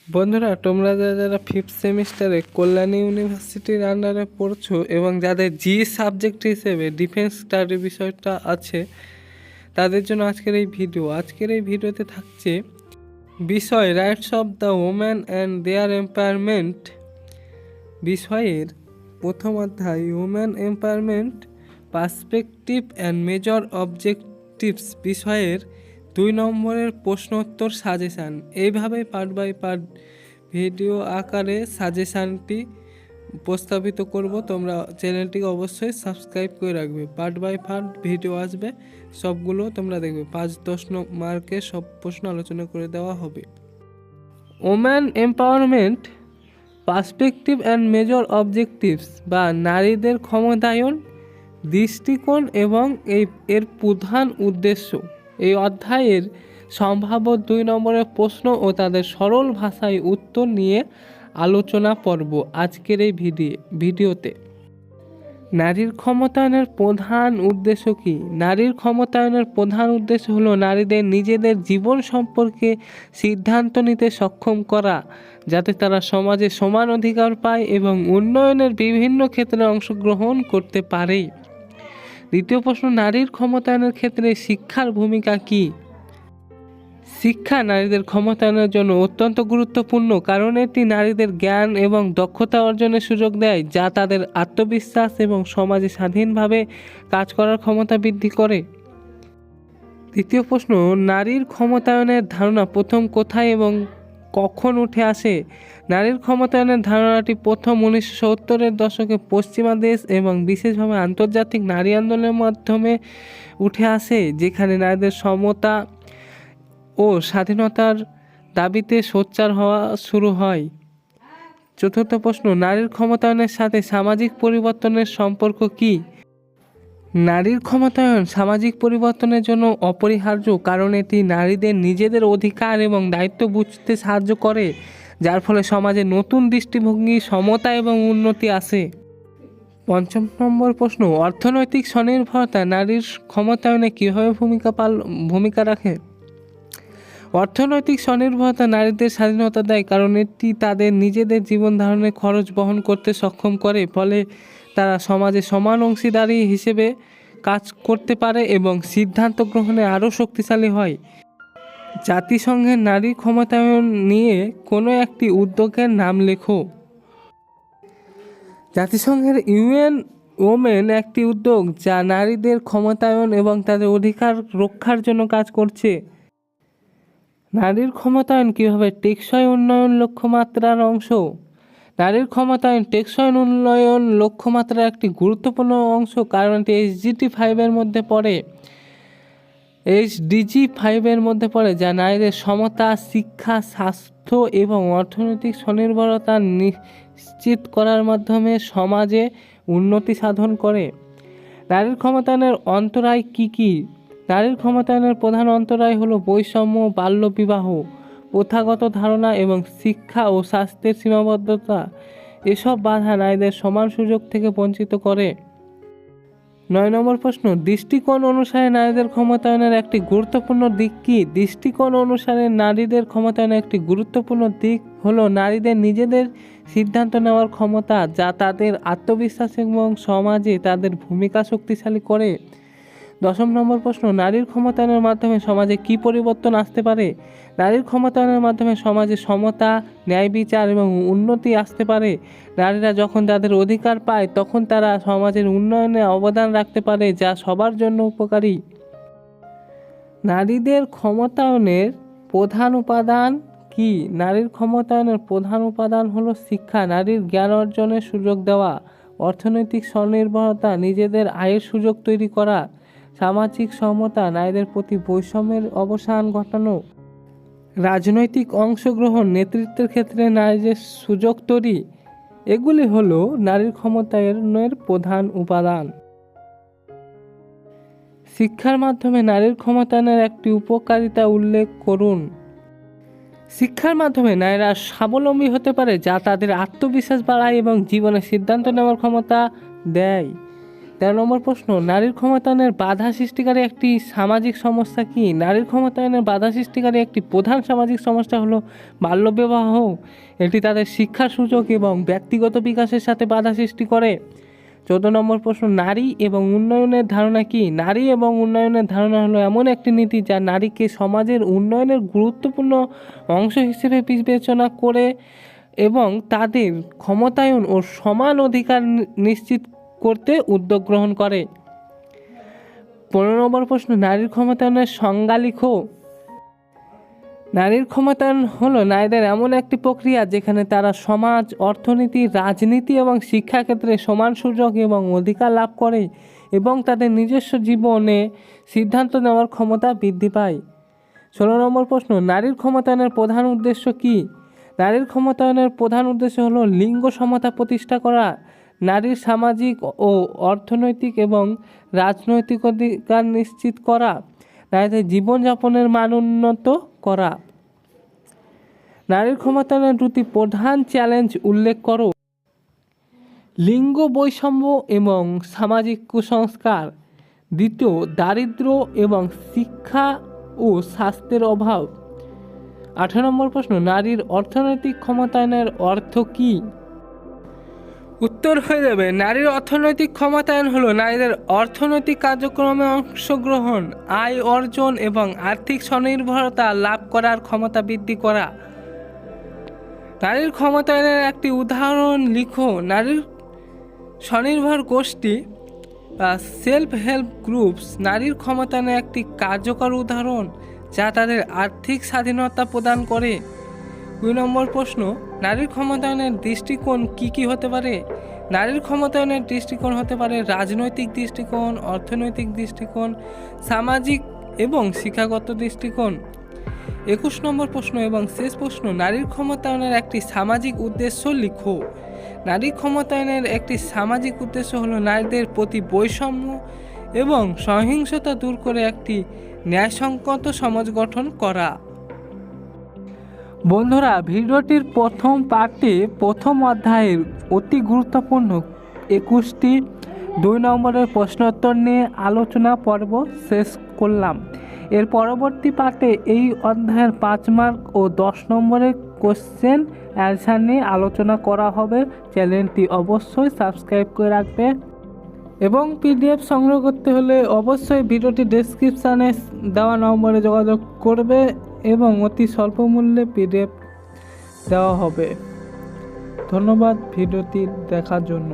বন্ধুরা, তোমরা যারা ফিফথ সেমিস্টারে কল্যাণী ইউনিভার্সিটির আন্ডারে পড়ছো এবং যাদের সাবজেক্ট হিসেবে ডিফেন্স স্টাডি বিষয়টা আছে, তাদের জন্য আজকের এই ভিডিওতে থাকছে বিষয় rights of the woman and their empowerment বিষয়ের প্রথম অধ্যায় woman empowerment perspective and major objectives বিষয়ের 2 নম্বরের প্রশ্নোত্তর সাজেশান। এইভাবে পার্ট বাই পার্ট ভিডিও আকারে সাজেশানটি উপস্থাপিত করব। তোমরা চ্যানেলটিকে অবশ্যই সাবস্ক্রাইব করে রাখবে। পার্ট বাই পার্ট ভিডিও আসবে, সবগুলো তোমরা দেখবে। 5-10 মার্কের সব প্রশ্ন আলোচনা করে দেওয়া হবে। Woman empowerment perspective and major objectives বা নারীদের ক্ষমতায়ন দৃষ্টিকোণ এবং এর প্রধান উদ্দেশ্য, এই অধ্যায়ের সম্ভাব্য 2 নম্বরের প্রশ্ন ও তাদের সরল ভাষায় উত্তর নিয়ে আলোচনা পর্ব আজকের এই ভিডিওতে। নারীর ক্ষমতায়নের প্রধান উদ্দেশ্য কী? নারীর ক্ষমতায়নের প্রধান উদ্দেশ্য হলো নারীদের নিজেদের জীবন সম্পর্কে সিদ্ধান্ত নিতে সক্ষম করা, যাতে তারা সমাজে সমান অধিকার পায় এবং উন্নয়নের বিভিন্ন ক্ষেত্রে অংশগ্রহণ করতে পারে। দ্বিতীয় প্রশ্ন, নারীর ক্ষমতায়নের ক্ষেত্রে শিক্ষার ভূমিকা কী? শিক্ষা নারীদের ক্ষমতায়নের জন্য অত্যন্ত গুরুত্বপূর্ণ, কারণ এটি নারীদের জ্ঞান এবং দক্ষতা অর্জনের সুযোগ দেয়, যা তাদের আত্মবিশ্বাস এবং সমাজে স্বাধীনভাবে কাজ করার ক্ষমতা বৃদ্ধি করে। তৃতীয় প্রশ্ন, নারীর ক্ষমতায়নের ধারণা প্রথম কোথায় এবং কখন উঠে আসে? নারীর ক্ষমতায়নের ধারণাটি প্রথম 1970-এর দশকে পশ্চিমা দেশ এবং বিশেষভাবে আন্তর্জাতিক নারী আন্দোলনের মাধ্যমে উঠে আসে, যেখানে নারীদের সমতা ও স্বাধীনতার দাবিতে সোচ্চার হওয়া শুরু হয়। চতুর্থ প্রশ্ন, নারীর ক্ষমতায়নের সাথে সামাজিক পরিবর্তনের সম্পর্ক কী? নারীর ক্ষমতায়ন সামাজিক পরিবর্তনের জন্য অপরিহার্য, কারণ এটি নারীদের নিজেদের অধিকার এবং দায়িত্ব বুঝতে সাহায্য করে, যার ফলে সমাজে নতুন দৃষ্টিভঙ্গি, সমতা এবং উন্নতি আসে। পঞ্চম নম্বর প্রশ্ন, অর্থনৈতিক স্বনির্ভরতা নারীর ক্ষমতায়নে কীভাবে ভূমিকা রাখে? অর্থনৈতিক স্বনির্ভরতা নারীদের স্বাধীনতা দেয়, কারণ এটি তাদের নিজেদের জীবন ধারণের খরচ বহন করতে সক্ষম করে, ফলে তারা সমাজে সমান অংশীদারি হিসেবে কাজ করতে পারে এবং সিদ্ধান্ত গ্রহণে আরও শক্তিশালী হয়। জাতিসংঘের নারী ক্ষমতায়ন নিয়ে কোনো একটি উদ্যোগের নাম লেখো। জাতিসংঘের ইউএন ওমেন একটি উদ্যোগ যা নারীদের ক্ষমতায়ন এবং তাদের অধিকার রক্ষার জন্য কাজ করছে। নারীর ক্ষমতায়ন কীভাবে টেকসই উন্নয়ন লক্ষ্যমাত্রার অংশ? নারীর ক্ষমতায়ন টেকসই উন্নয়ন লক্ষ্যমাত্রার একটি গুরুত্বপূর্ণ অংশ, কারণ এটি এইচডিজি 5-এর মধ্যে পড়ে, যা নারীদের সমতা, শিক্ষা, স্বাস্থ্য এবং অর্থনৈতিক স্বনির্ভরতা নিশ্চিত করার মাধ্যমে সমাজে উন্নতি সাধন করে। নারীর ক্ষমতায়নের অন্তরায় কী কী? নারীর ক্ষমতায়নের প্রধান অন্তরায় হলো বৈষম্য, বাল্যবিবাহ, প্রথাগত ধারণা এবং শিক্ষা ও স্বাস্থ্যের সীমাবদ্ধতা। এসব বাধা নারীদের সমান সুযোগ থেকে বঞ্চিত করে। 9 নম্বর প্রশ্ন, দৃষ্টিকোণ অনুসারে নারীদের ক্ষমতায়নের একটি গুরুত্বপূর্ণ দিক কী? দৃষ্টিকোণ অনুসারে নারীদের ক্ষমতায়নের একটি গুরুত্বপূর্ণ দিক হলো নারীদের নিজেদের সিদ্ধান্ত নেওয়ার ক্ষমতা, যা তাদের আত্মবিশ্বাস এবং সমাজে তাদের ভূমিকা শক্তিশালী করে। 10 নম্বর প্রশ্ন, নারীর ক্ষমতায়নের মাধ্যমে সমাজে কী পরিবর্তন আসতে পারে? নারীর ক্ষমতায়নের মাধ্যমে সমাজে সমতা, ন্যায় বিচার এবং উন্নতি আসতে পারে। নারীরা যখন তাদের অধিকার পায়, তখন তারা সমাজের উন্নয়নে অবদান রাখতে পারে, যা সবার জন্য উপকারী। নারীদের ক্ষমতায়নের প্রধান উপাদান কী? নারীর ক্ষমতায়নের প্রধান উপাদান হলো শিক্ষা, নারীর জ্ঞান অর্জনের সুযোগ দেওয়া, অর্থনৈতিক স্বনির্ভরতা, নিজেদের আয়ের সুযোগ তৈরি করা, সামাজিক সমতা, নারীদের প্রতি বৈষম্যের অবসান ঘটানো, রাজনৈতিক অংশগ্রহণ, নেতৃত্বের ক্ষেত্রে নারীদের সুযোগ তৈরি, এগুলি হলো নারীর ক্ষমতায়নের প্রধান উপাদান। শিক্ষার মাধ্যমে নারীর ক্ষমতায়নের একটি উপকারিতা উল্লেখ করুন। শিক্ষার মাধ্যমে নারীরা স্বাবলম্বী হতে পারে, যা তাদের আত্মবিশ্বাস বাড়ায় এবং জীবনে সিদ্ধান্ত নেওয়ার ক্ষমতা দেয়। 13 নম্বর প্রশ্ন, নারীর ক্ষমতায়নের বাধা সৃষ্টিকারী একটি সামাজিক সমস্যা কি? নারীর ক্ষমতায়নের বাধা সৃষ্টিকারী একটি প্রধান সামাজিক সমস্যা হলো বাল্যবিবাহ। এটি তাদের শিক্ষার সুযোগ এবং ব্যক্তিগত বিকাশের সাথে বাধা সৃষ্টি করে। 14 নম্বর প্রশ্ন, নারী এবং উন্নয়নের ধারণা কি? নারী এবং উন্নয়নের ধারণা হলো এমন একটি নীতি যা নারীকে সমাজের উন্নয়নের গুরুত্বপূর্ণ অংশ হিসেবে বিবেচনা করে এবং তাদের ক্ষমতায়ন ও সমান অধিকার নিশ্চিত করতে উদ্যোগ গ্রহণ করে। 15 নম্বর প্রশ্ন, নারীর ক্ষমতায়নের সংজ্ঞা লিখো। নারীর ক্ষমতায়ন হলো নারীদের এমন একটি প্রক্রিয়া যেখানে তারা সমাজ, অর্থনীতি, রাজনীতি এবং শিক্ষাক্ষেত্রে সমান সুযোগ এবং অধিকার লাভ করে এবং তাদের নিজস্ব জীবনে সিদ্ধান্ত নেওয়ার ক্ষমতা বৃদ্ধি পায়। 16 নম্বর প্রশ্ন, নারীর ক্ষমতায়নের প্রধান উদ্দেশ্য কি? নারীর ক্ষমতায়নের প্রধান উদ্দেশ্য হলো লিঙ্গ সমতা প্রতিষ্ঠা করা, নারীর সামাজিক ও অর্থনৈতিক এবং রাজনৈতিক অধিকার নিশ্চিত করা, নারীদের জীবনযাপনের মান উন্নত করা। নারীর ক্ষমতায়নের দুটি প্রধান চ্যালেঞ্জ উল্লেখ করো। লিঙ্গ বৈষম্য এবং সামাজিক কুসংস্কার। দ্বিতীয়, দারিদ্র্য এবং শিক্ষা ও স্বাস্থ্যের অভাব। 18 নম্বর প্রশ্ন, নারীর অর্থনৈতিক ক্ষমতায়নের অর্থ কী? উত্তর হয়ে যাবে, নারীর অর্থনৈতিক ক্ষমতায়ন হলো নারীদের অর্থনৈতিক কার্যক্রমে অংশগ্রহণ, আয় অর্জন এবং আর্থিক স্বনির্ভরতা লাভ করার ক্ষমতা বৃদ্ধি করা। নারীর ক্ষমতায়নের একটি উদাহরণ লিখো। নারীর স্বনির্ভর গোষ্ঠী বা সেলফ হেল্প গ্রুপস নারীর ক্ষমতায়নের একটি কার্যকর উদাহরণ যা তাদের আর্থিক স্বাধীনতা প্রদান করে। 2 নম্বর প্রশ্ন, নারীর ক্ষমতায়নের দৃষ্টিকোণ কি হতে পারে? নারীর ক্ষমতায়নের দৃষ্টিকোণ হতে পারে রাজনৈতিক দৃষ্টিকোণ, অর্থনৈতিক দৃষ্টিকোণ, সামাজিক এবং শিক্ষাগত দৃষ্টিকোণ। 21 নম্বর প্রশ্ন এবং শেষ প্রশ্ন, নারীর ক্ষমতায়নের একটি সামাজিক উদ্দেশ্য লিখো। নারী ক্ষমতায়নের একটি সামাজিক উদ্দেশ্য হলো নারীদের প্রতি বৈষম্য এবং সহিংসতা দূর করে একটি ন্যায়সঙ্গত সমাজ গঠন করা। বন্ধুরা, ভিডিওটির প্রথম পার্টে প্রথম অধ্যায়ের অতি গুরুত্বপূর্ণ 21টি 2 নম্বরের প্রশ্নোত্তর নিয়ে আলোচনা পর্ব শেষ করলাম। এর পরবর্তী পার্টে এই অধ্যায়ের 5 মার্ক ও 10 নম্বরের কোশ্চেন অ্যান্সার নিয়ে আলোচনা করা হবে। চ্যানেলটি অবশ্যই সাবস্ক্রাইব করে রাখবে এবং পিডিএফ সংগ্রহ করতে হলে অবশ্যই ভিডিওটি ডেসক্রিপশানে দেওয়া নম্বরে যোগাযোগ করবে এবং অতি স্বল্প মূল্যে পিডিএফ দেওয়া হবে। ধন্যবাদ ভিডিওটি দেখার জন্য।